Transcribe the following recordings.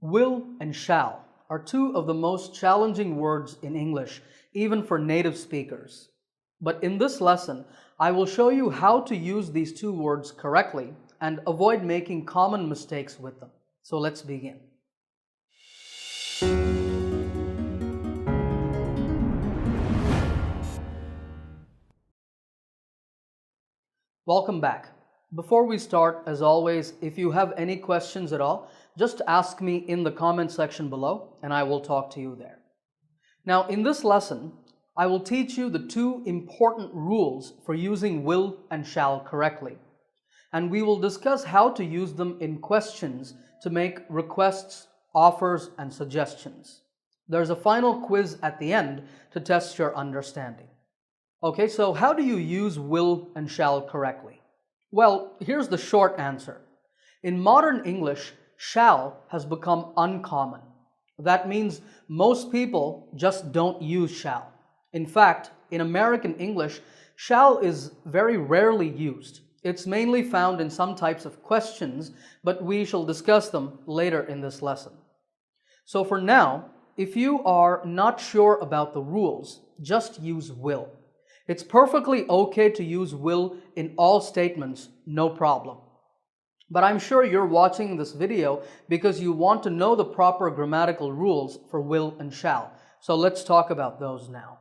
Will and shall are two of the most challenging words in English, even for native speakers. But in this lesson, I will show you how to use these two words correctly and avoid making common mistakes with them. So let's begin. Welcome back. Before we start, as always, if you have any questions at all, just ask me in the comment section below and I will talk to you there. Now, in this lesson, I will teach you the two important rules for using will and shall correctly. And we will discuss how to use them in questions to make requests, offers, and suggestions. There's a final quiz at the end to test your understanding. Okay, so how do you use will and shall correctly? Well, here's the short answer. In modern English, shall has become uncommon. That means most people just don't use shall. In fact, in American English, shall is very rarely used. It's mainly found in some types of questions, but we shall discuss them later in this lesson. So for now, if you are not sure about the rules, just use will. It's perfectly okay to use will in all statements, no problem. But I'm sure you're watching this video because you want to know the proper grammatical rules for will and shall. So let's talk about those now.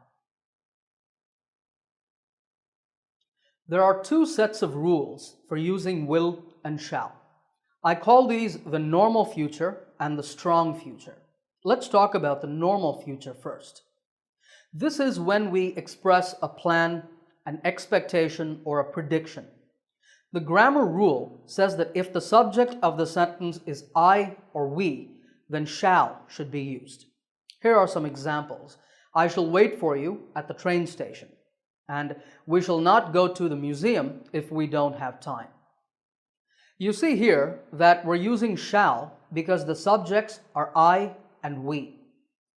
There are two sets of rules for using will and shall. I call these the normal future and the strong future. Let's talk about the normal future first. This is when we express a plan, an expectation, or a prediction. The grammar rule says that if the subject of the sentence is I or we, then shall should be used. Here are some examples. I shall wait for you at the train station. And we shall not go to the museum if we don't have time. You see here that we're using shall because the subjects are I and we.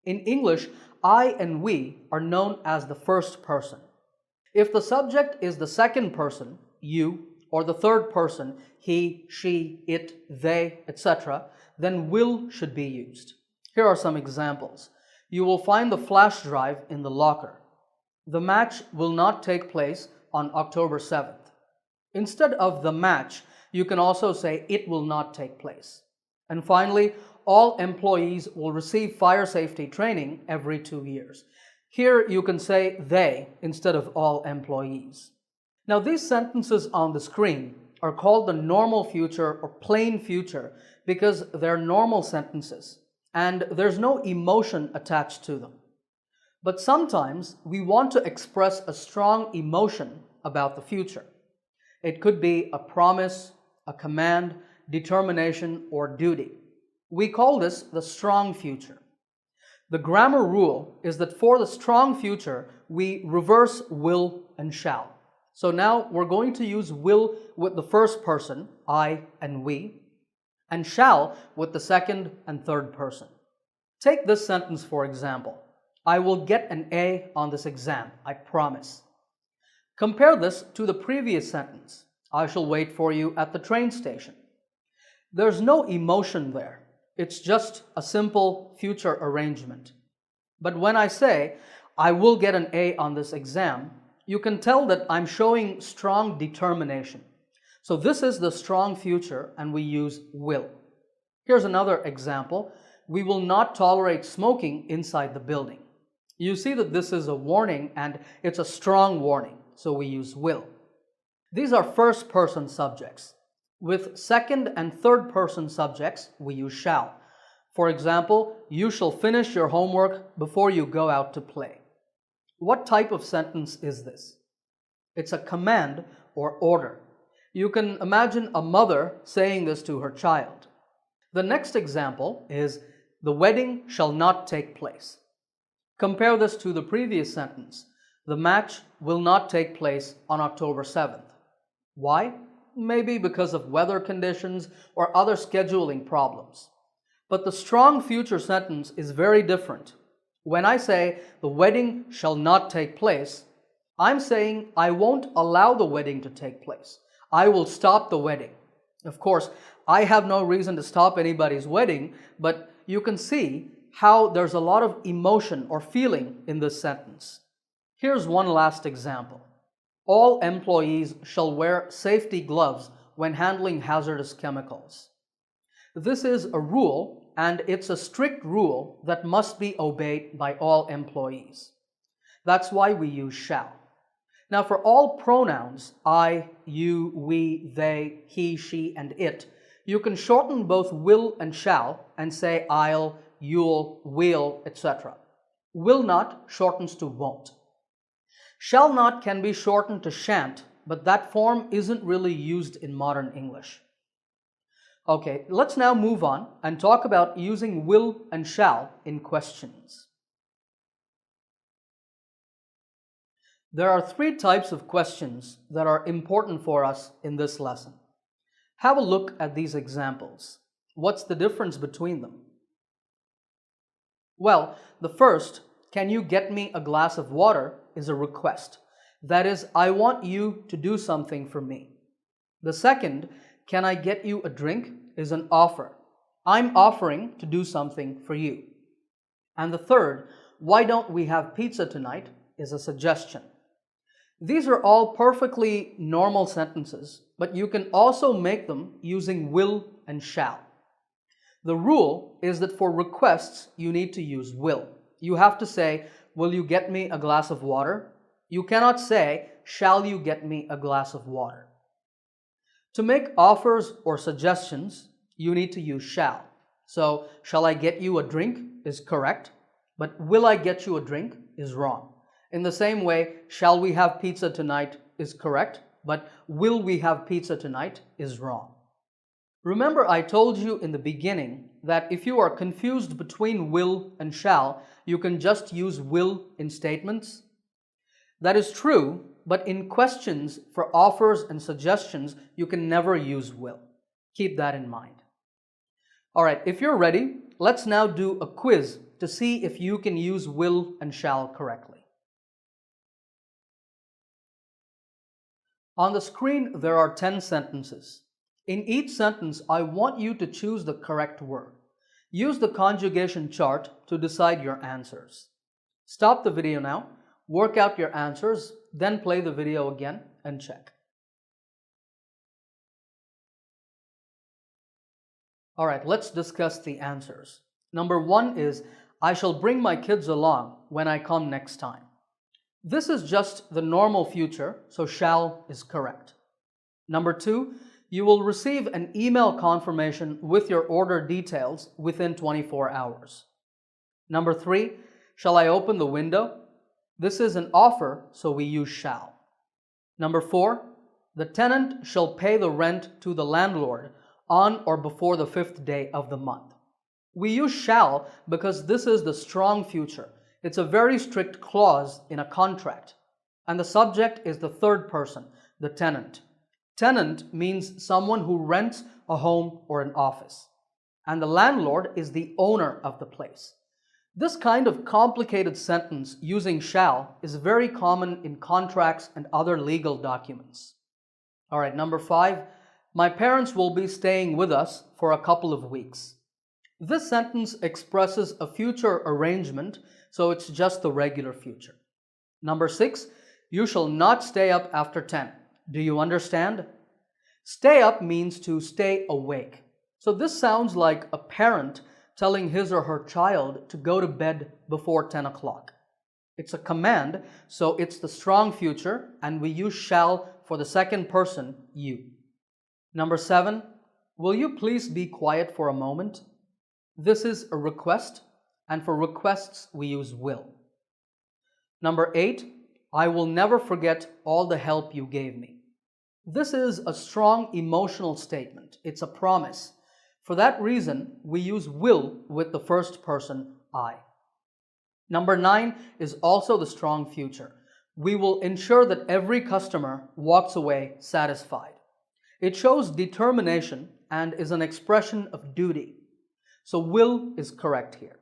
In English, I and we are known as the first person. If the subject is the second person, you, or the third person, he, she, it, they, etc., then will should be used. Here are some examples. You will find the flash drive in the locker. The match will not take place on October 7th. Instead of the match, you can also say it will not take place. And finally, all employees will receive fire safety training every 2 years. Here you can say they instead of all employees. Now these sentences on the screen are called the normal future or plain future because they're normal sentences and there's no emotion attached to them. But sometimes we want to express a strong emotion about the future. It could be a promise, a command, determination, or duty. We call this the strong future. The grammar rule is that for the strong future, we reverse will and shall. So now we're going to use will with the first person, I and we, and shall with the second and third person. Take this sentence for example. I will get an A on this exam, I promise. Compare this to the previous sentence. I shall wait for you at the train station. There's no emotion there. It's just a simple future arrangement. But when I say, I will get an A on this exam, you can tell that I'm showing strong determination. So this is the strong future and we use will. Here's another example. We will not tolerate smoking inside the building. You see that this is a warning and it's a strong warning, so we use will. These are first person subjects. With second and third person subjects, we use shall. For example, you shall finish your homework before you go out to play. What type of sentence is this? It's a command or order. You can imagine a mother saying this to her child. The next example is, the wedding shall not take place. Compare this to the previous sentence. The match will not take place on October 7th. Why? Maybe because of weather conditions or other scheduling problems. But the strong future sentence is very different. When I say the wedding shall not take place, I'm saying I won't allow the wedding to take place. I will stop the wedding. Of course, I have no reason to stop anybody's wedding, but you can see how there's a lot of emotion or feeling in this sentence. Here's one last example. All employees shall wear safety gloves when handling hazardous chemicals. This is a rule, and it's a strict rule that must be obeyed by all employees. That's why we use shall. Now, for all pronouns, I, you, we, they, he, she, and it, you can shorten both will and shall and say I'll, you'll, will, etc. Will not shortens to won't. Shall not can be shortened to shan't, but that form isn't really used in modern English. Okay, let's now move on and talk about using will and shall in questions. There are three types of questions that are important for us in this lesson. Have a look at these examples. What's the difference between them? Well, the first, can you get me a glass of water, is a request. That is, I want you to do something for me. The second, can I get you a drink, is an offer. I'm offering to do something for you. And the third, why don't we have pizza tonight, is a suggestion. These are all perfectly normal sentences, but you can also make them using will and shall. The rule is that for requests, you need to use will. You have to say, will you get me a glass of water? You cannot say, shall you get me a glass of water? To make offers or suggestions, you need to use shall. So, shall I get you a drink is correct, but will I get you a drink is wrong. In the same way, shall we have pizza tonight is correct, but will we have pizza tonight is wrong. Remember, I told you in the beginning that if you are confused between will and shall, you can just use will in statements. That is true, but in questions for offers and suggestions, you can never use will. Keep that in mind. All right, if you're ready, let's now do a quiz to see if you can use will and shall correctly. On the screen, there are 10 sentences. In each sentence, I want you to choose the correct word. Use the conjugation chart to decide your answers. Stop the video now, work out your answers, then play the video again and check. All right, let's discuss the answers. Number 1 is, I shall bring my kids along when I come next time. This is just the normal future, so shall is correct. Number 2, you will receive an email confirmation with your order details within 24 hours. Number 3, shall I open the window? This is an offer, so we use shall. Number 4, the tenant shall pay the rent to the landlord on or before the 5th day of the month. We use shall because this is the strong future. It's a very strict clause in a contract, and the subject is the third person, the tenant. Tenant means someone who rents a home or an office, and the landlord is the owner of the place. This kind of complicated sentence using shall is very common in contracts and other legal documents. All right, number 5, my parents will be staying with us for a couple of weeks. This sentence expresses a future arrangement, so it's just the regular future. Number 6, you shall not stay up after 10. Do you understand? Stay up means to stay awake. So this sounds like a parent telling his or her child to go to bed before 10 o'clock. It's a command, so it's the strong future, and we use shall for the second person, you. Number 7, will you please be quiet for a moment? This is a request, and for requests we use will. Number 8, I will never forget all the help you gave me. This is a strong emotional statement. It's a promise. For that reason, we use will with the first person, I. Number 9 is also the strong future. We will ensure that every customer walks away satisfied. It shows determination and is an expression of duty. So will is correct here.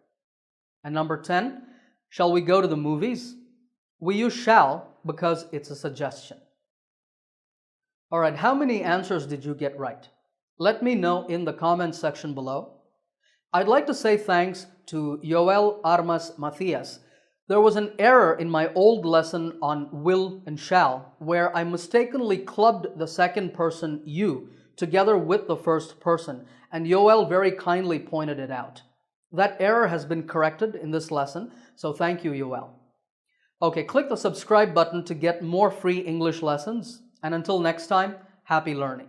And number 10, shall we go to the movies? We use shall because it's a suggestion. All right, how many answers did you get right? Let me know in the comments section below. I'd like to say thanks to Joel Armas Matthias. There was an error in my old lesson on will and shall where I mistakenly clubbed the second person you together with the first person, and Joel very kindly pointed it out. That error has been corrected in this lesson, so thank you, Joel. Okay, click the subscribe button to get more free English lessons, and until next time, happy learning.